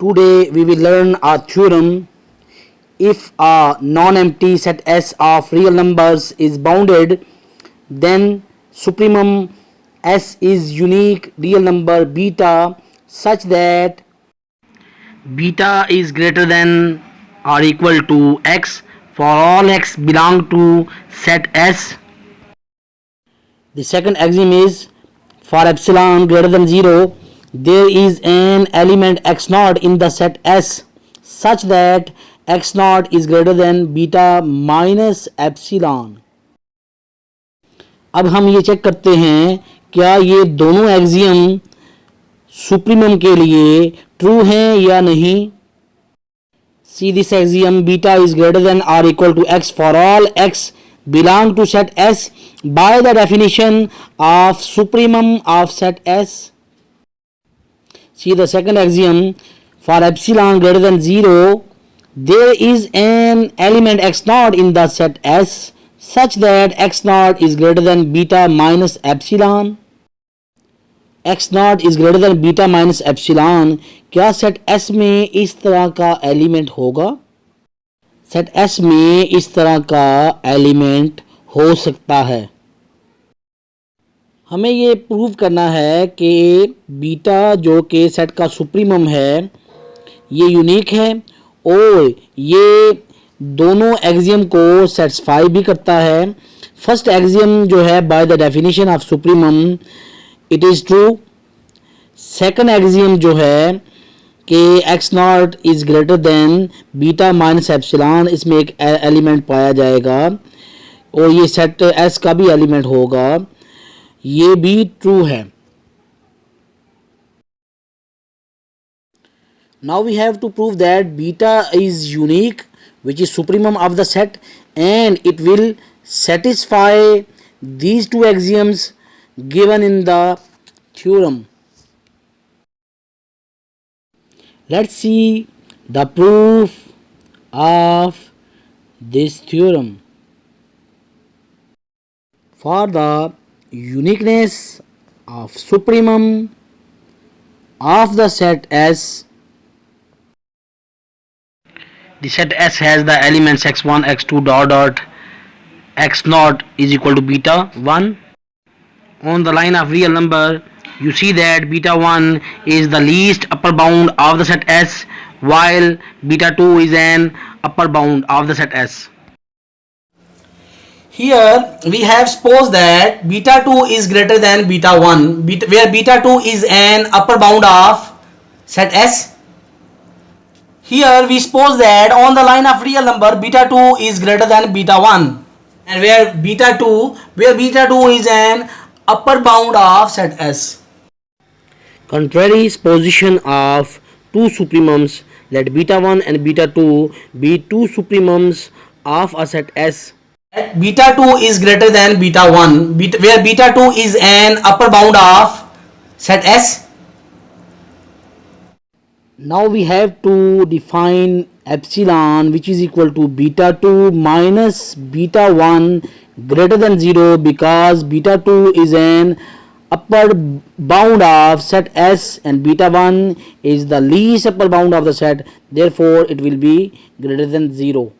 Today we will learn a theorem. If a non-empty set S of real numbers is bounded, then supremum S is unique real number beta such that beta is greater than or equal to x for all x belong to set S. The second axiom is for epsilon greater than 0, there is an element x naught in the set S such that x naught is greater than beta minus epsilon. अब हम ये check करते हैं क्या ये दोनों axiom supremum के लिए ट्रू हैं या नहीं. See this axiom, beta is greater than or equal to x for all x belong to set S by the definition of supremum of set S. See the second axiom, for epsilon greater than 0, there is an element x naught in the set S such that x naught is greater than beta minus epsilon. x naught is greater than beta minus epsilon. क्या set S में इस तरह का element होगा? Set S में इस तरह का एलिमेंट हो सकता है. हमें ये प्रूव करना है कि बीटा जो कि सेट का सुप्रीमम है ये यूनिक है और ये दोनों एक्सियम को सेटिस्फाई भी करता है. फर्स्ट एक्सियम जो है by the definition of supremum it is true. Second axiom जो है कि x not is greater than beta minus epsilon, इसमें एक एलिमेंट पाया जाएगा और ये सेट एस का भी एलिमेंट होगा, ये भी ट्रू है. Now we have to prove that beta is unique which is supremum of the set and it will satisfy these two axioms given in the theorem. Let's see the proof of this theorem. For the uniqueness of supremum of the set S, the set S has the elements x1, x2 dot dot x naught is equal to beta 1. On the line of real number, you see that beta 1 is the least upper bound of the set S while beta 2 is an upper bound of the set S. Here we have supposed that beta 2 is greater than beta 1, where beta 2 is an upper bound of set S. Here we suppose that on the line of real number beta 2 is greater than beta 1 and where beta 2 is an upper bound of set S. Contrary position of two supremums, let beta 1 and beta 2 be two supremums of a set S. Beta 2 is greater than beta 1 where beta 2 is an upper bound of set S. Now we have to define epsilon which is equal to beta 2 minus beta 1 greater than 0 because beta 2 is an upper bound of set S and beta 1 is the least upper bound of the set, therefore it will be greater than 0.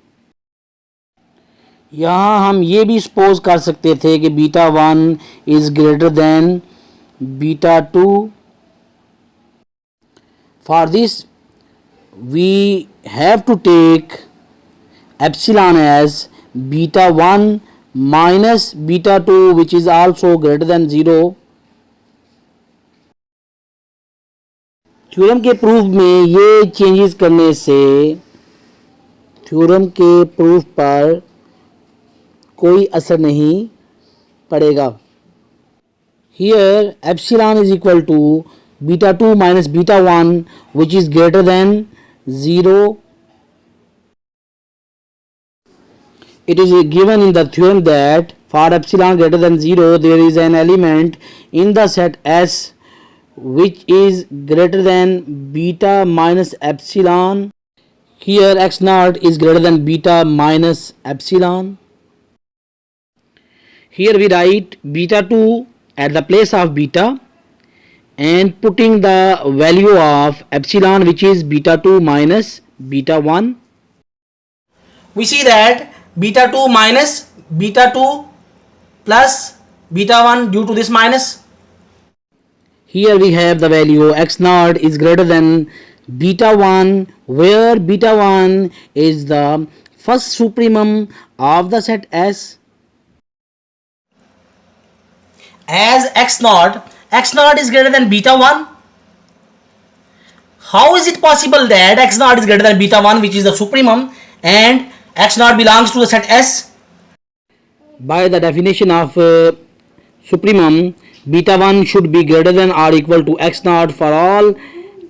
यहाँ हम ये भी suppose कर सकते थे कि beta 1 is greater than beta 2. For this, we have to take epsilon as beta 1 minus beta 2 which is also greater than 0. Theorem के proof में ये चेंजेस करने से थ्योरम के प्रूफ पर कोई असर नहीं पड़ेगा. Here epsilon is equal to beta 2 minus beta 1 which is greater than 0. It is given in the theorem that for epsilon greater than 0 there is an element in the set S which is greater than beta minus epsilon. Here x naught is greater than beta minus epsilon. Here we write beta 2 at the place of beta and putting the value of epsilon, which is beta 2 minus beta 1. We see that beta 2 minus beta 2 plus beta 1 due to this minus. Here we have the value x naught is greater than beta 1, where beta 1 is the first supremum of the set S. As x naught is greater than beta 1, how is it possible that x naught is greater than beta 1, which is the supremum, and x naught belongs to the set S? By the definition of supremum, beta 1 should be greater than or equal to x naught for all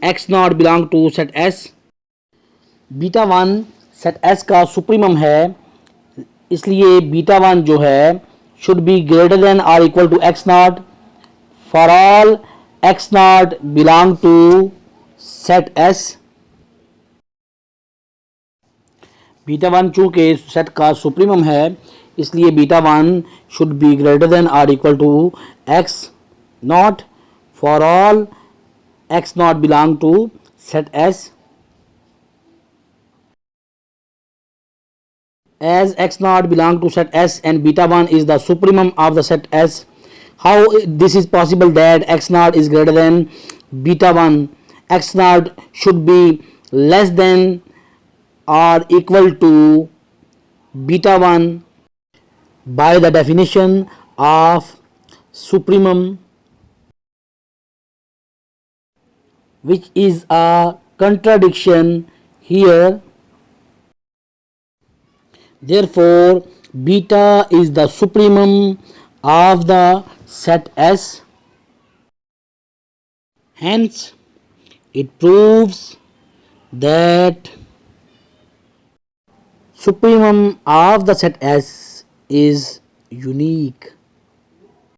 x naught belong to set S. Beta 1 set S का supremum है, इसलिए beta 1 जो है should be greater than or equal to x naught for all x naught belong to set S. Beta 1 चूँकि set का supremum है, इसलिए beta 1 should be greater than or equal to x naught for all x naught belong to set S. As x naught belong to set S and beta 1 is the supremum of the set S, how this is possible that x naught is greater than beta 1? X naught should be less than or equal to beta 1 by the definition of supremum, which is a contradiction here. Therefore, beta is the supremum of the set S. Hence, it proves that supremum of the set S is unique.